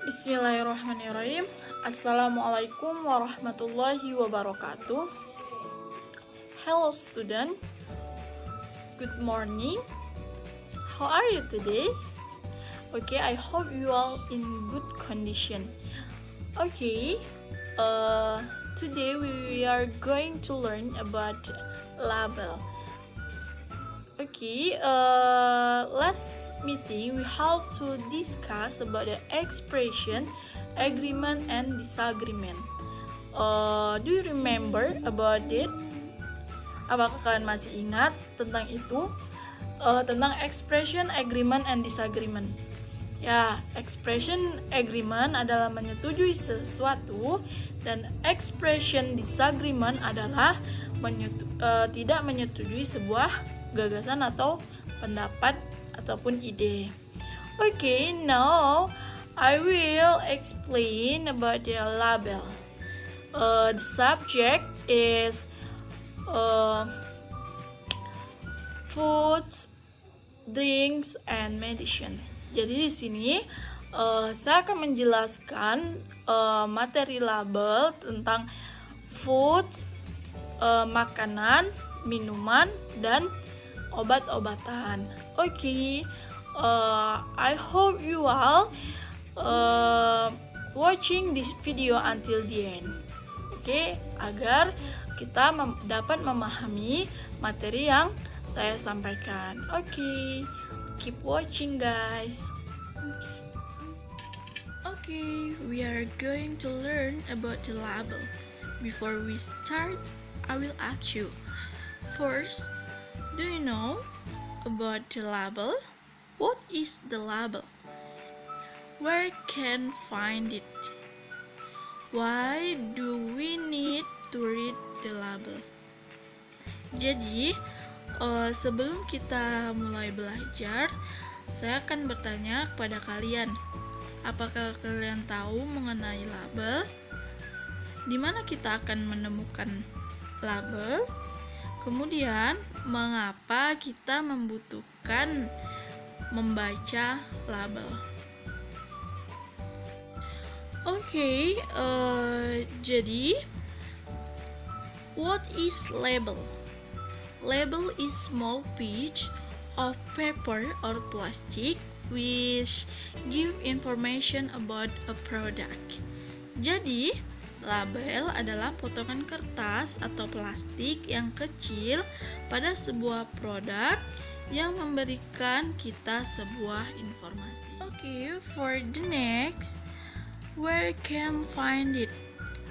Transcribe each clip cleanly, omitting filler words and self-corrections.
Bismillahirrahmanirrahim. Assalamualaikum warahmatullahi wabarakatuh. Hello student, good morning. How are you today? Okay, I hope you are in good condition. Okay, today we are going to learn about label. Okay, last meeting we have to discuss about the expression, agreement and disagreement. Do you remember about it? Apakah kalian masih ingat tentang itu? Tentang expression, agreement and disagreement. Ya, expression agreement adalah menyetujui sesuatu dan expression disagreement adalah tidak menyetujui sebuah gagasan atau pendapat ataupun ide. Okay, now I will explain about the label. The subject is foods, drinks, and medicine. Jadi di sini saya akan menjelaskan materi label tentang foods, makanan, minuman, dan obat-obatan. Okay, I hope you all watching this video until the end. Okay, agar kita dapat memahami materi yang saya sampaikan. Okay, keep watching guys. Okay, we are going to learn about the label. Before we start, I will ask you first, do you know about the label? What is the label? Where can find it? Why do we need to read the label? Jadi, sebelum kita mulai belajar, saya akan bertanya kepada kalian, apakah kalian tahu mengenai label? Di mana kita akan menemukan label? Kemudian, mengapa kita membutuhkan membaca label? Okay, jadi what is label? Label is small piece of paper or plastic which give information about a product. Jadi, label adalah potongan kertas atau plastik yang kecil pada sebuah produk yang memberikan kita sebuah informasi. Okay, for the next, where can find it?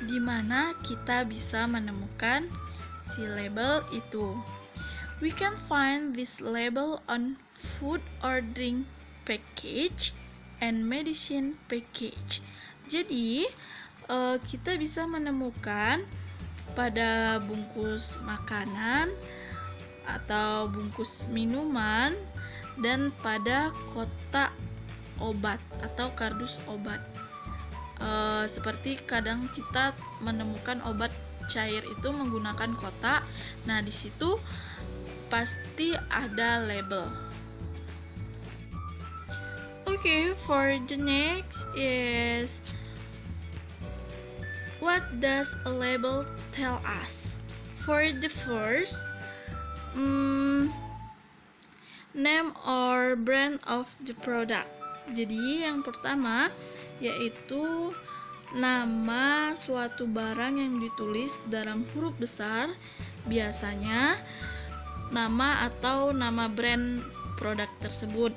Di mana kita bisa menemukan si label itu? We can find this label on food or drink package and medicine package. Jadi, kita bisa menemukan pada bungkus makanan atau bungkus minuman dan pada kotak obat atau kardus obat. Seperti kadang kita menemukan obat cair itu menggunakan kotak. Nah, di situ pasti ada label. Okay, for the next is, what does a label tell us? For the first, name or brand of the product. Jadi yang pertama yaitu nama suatu barang yang ditulis dalam huruf besar, biasanya nama atau nama brand produk tersebut.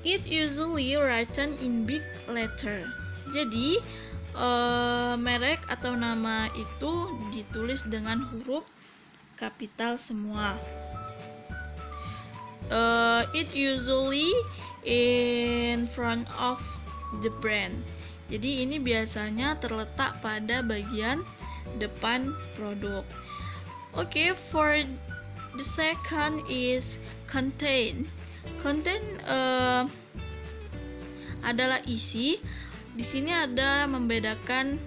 It usually written in big letter. Jadi, merek atau nama itu ditulis dengan huruf kapital semua. It usually in front of the brand. Jadi, ini biasanya terletak pada bagian depan produk. Okay, for the second is contain. Contain adalah isi. Di sini ada membedakan,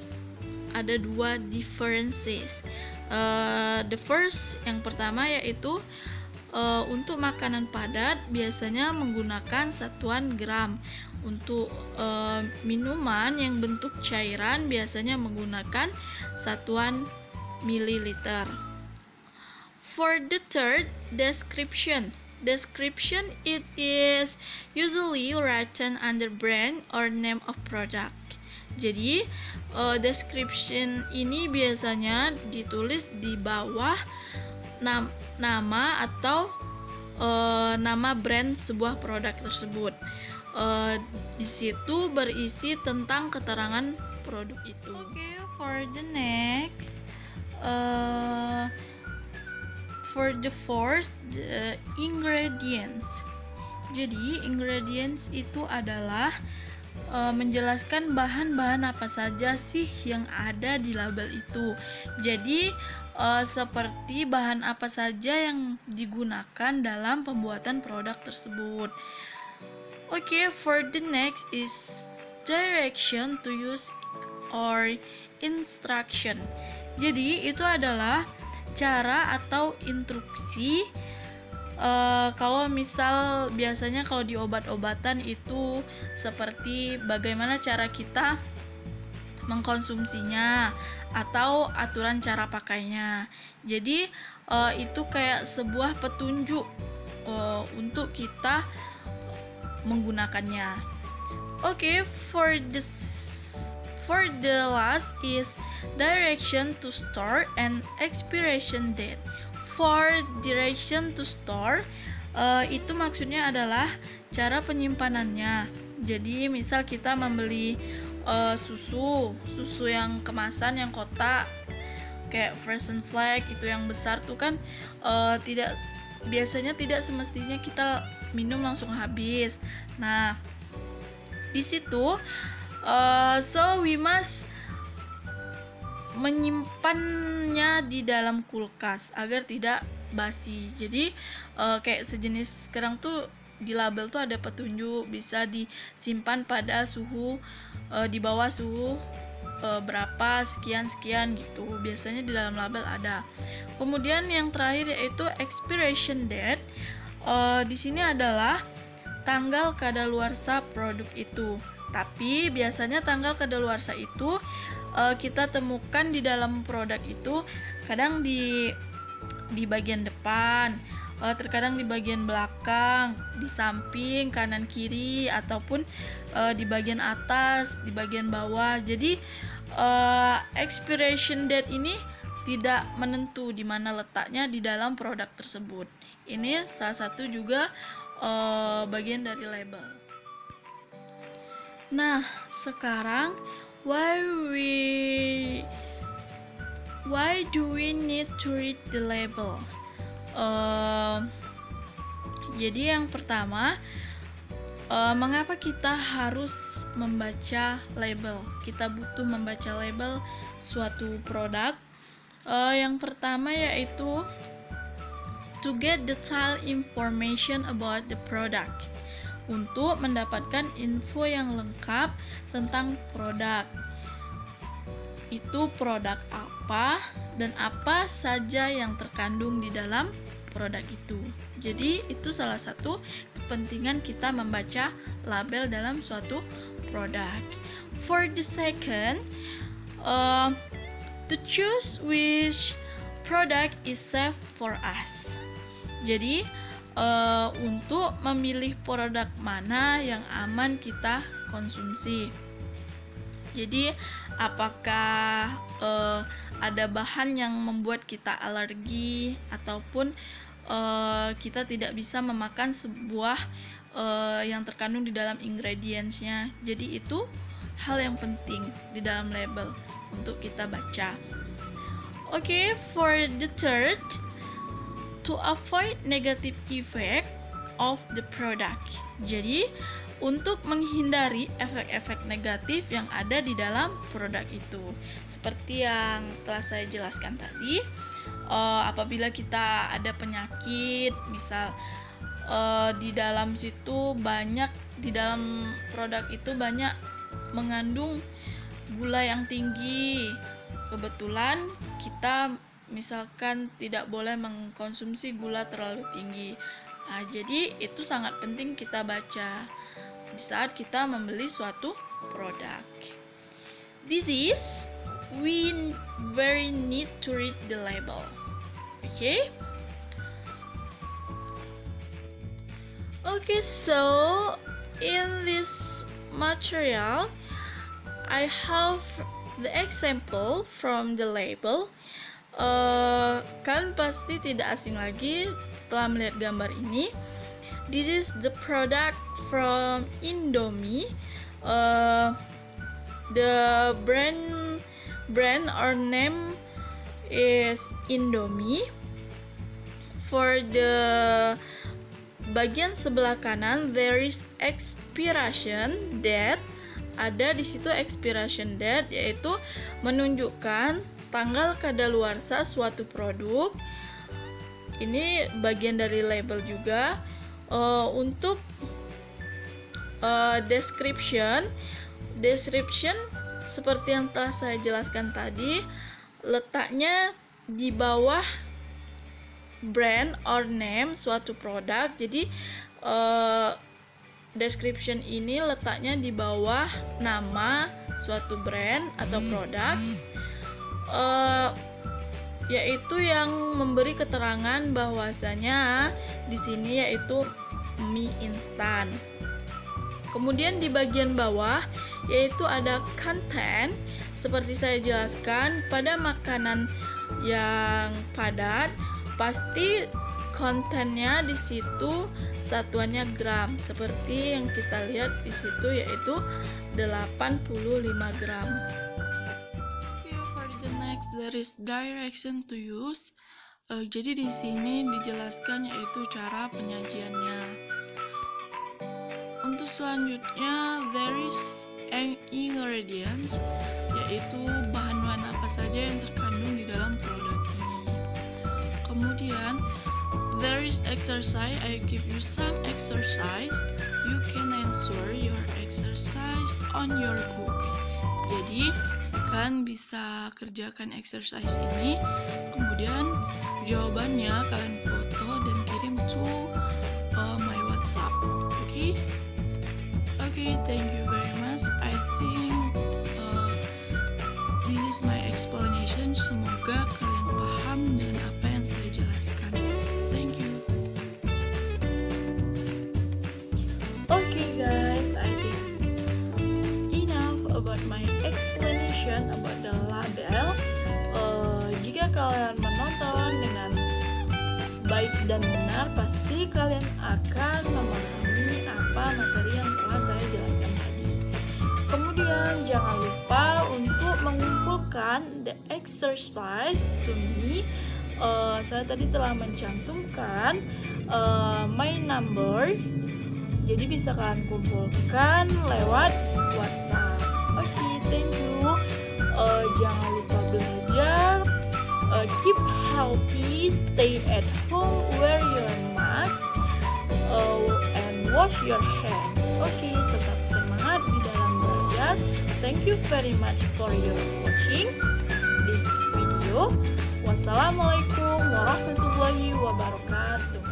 ada dua differences. The first, yang pertama yaitu Untuk makanan padat biasanya menggunakan satuan gram. Untuk minuman yang bentuk cairan biasanya menggunakan satuan mililiter. For the third, description. Description, it is usually written under brand or name of product. Jadi description ini biasanya ditulis di bawah nama atau nama brand sebuah produk tersebut. Di situ berisi tentang keterangan produk itu. Okay, for the next, for the fourth, the ingredients. Jadi ingredients itu adalah menjelaskan bahan-bahan apa saja sih yang ada di label itu. Jadi seperti bahan apa saja yang digunakan dalam pembuatan produk tersebut. Okay, for the next is direction to use or instruction. Jadi itu adalah cara atau instruksi. Kalau misal biasanya kalau di obat-obatan itu seperti bagaimana cara kita mengkonsumsinya atau aturan cara pakainya. Jadi itu kayak sebuah petunjuk untuk kita menggunakannya. Okay, for the last is direction to store and expiration date. For direction to store, itu maksudnya adalah cara penyimpanannya. Jadi misal kita membeli susu yang kemasan yang kotak kayak Fresh and Flag itu yang besar tuh kan biasanya tidak semestinya kita minum langsung habis. Nah, di situ so we must menyimpannya di dalam kulkas agar tidak basi. Jadi kayak sejenis sekarang tuh di label tuh ada petunjuk bisa disimpan pada suhu di bawah suhu berapa sekian gitu. Biasanya di dalam label ada. Kemudian yang terakhir yaitu expiration date. Di sini adalah tanggal kadaluarsa produk itu. Tapi biasanya tanggal kadaluarsa itu kita temukan di dalam produk itu kadang di bagian depan, terkadang di bagian belakang, di samping, kanan kiri, ataupun di bagian atas, di bagian bawah. Jadi expiration date ini tidak menentu di mana letaknya di dalam produk tersebut. Ini salah satu juga bagian dari label. Nah, sekarang why do we need to read the label? Jadi yang pertama, mengapa kita harus membaca label? Kita butuh membaca label suatu produk. Yang pertama yaitu to get detailed information about the product. Untuk mendapatkan info yang lengkap tentang produk. Itu produk apa dan apa saja yang terkandung di dalam produk itu. Jadi itu salah satu kepentingan kita membaca label dalam suatu produk. For the second, to choose which product is safe for us. Jadi untuk memilih produk mana yang aman kita konsumsi. Jadi apakah ada bahan yang membuat kita alergi ataupun kita tidak bisa memakan sebuah yang terkandung di dalam ingredients-nya. Jadi itu hal yang penting di dalam label untuk kita baca. Okay, for the third, to avoid negative effect of the product. Jadi untuk menghindari efek-efek negatif yang ada di dalam produk itu. Seperti yang telah saya jelaskan tadi, apabila kita ada penyakit, misal di dalam situ di dalam produk itu banyak mengandung gula yang tinggi. Kebetulan kita misalkan tidak boleh mengkonsumsi gula terlalu tinggi. Nah, jadi itu sangat penting kita baca di saat kita membeli suatu produk. This is we very need to read the label. Okay? Okay, so in this material I have the example from the label. Kalian pasti tidak asing lagi setelah melihat gambar ini. This is the product from Indomie. The brand or name is Indomie. For the bagian sebelah kanan there is expiration date. Ada di situ expiration date, yaitu menunjukkan tanggal kadaluarsa suatu produk. Ini bagian dari label juga. Untuk description seperti yang telah saya jelaskan tadi, letaknya di bawah brand or name suatu produk. Jadi description ini letaknya di bawah nama suatu brand atau produk, yaitu yang memberi keterangan bahwasanya di sini yaitu mie instan. Kemudian di bagian bawah yaitu ada content. Seperti saya jelaskan, pada makanan yang padat pasti kontennya di situ satuannya gram, seperti yang kita lihat di situ yaitu 85 gram. Okay, for the next there is direction to use. Jadi di sini dijelaskan yaitu cara penyajiannya. Untuk selanjutnya there is ingredients, yaitu bahan-bahan apa saja yang terkandung di dalam produk ini. Kemudian there is exercise. I give you some exercise. You can answer your exercise on your book. Jadi kalian bisa kerjakan exercise ini, kemudian jawabannya kalian foto dan kirim to my WhatsApp. Okay, thank you very much. I think this is my explanation. Semoga kalian paham dengan apa yang saya jelaskan. Thank you. Okay guys, I think enough about my explanation about the label. Jika kalian menonton dengan baik dan benar, pasti kalian akan memahami apa materi yang telah saya jelaskan tadi. Kemudian jangan lupa untuk mengumpulkan the exercise to me. Saya tadi telah mencantumkan my number, jadi bisa kalian kumpulkan lewat WhatsApp. Okay, thank you. Jangan lupa belajar, keep healthy, stay at home, wear your mask, and wash your hand. Okay, tetap semangat di dalam belajar. Thank you very much for your watching this video. Wassalamualaikum warahmatullahi wabarakatuh.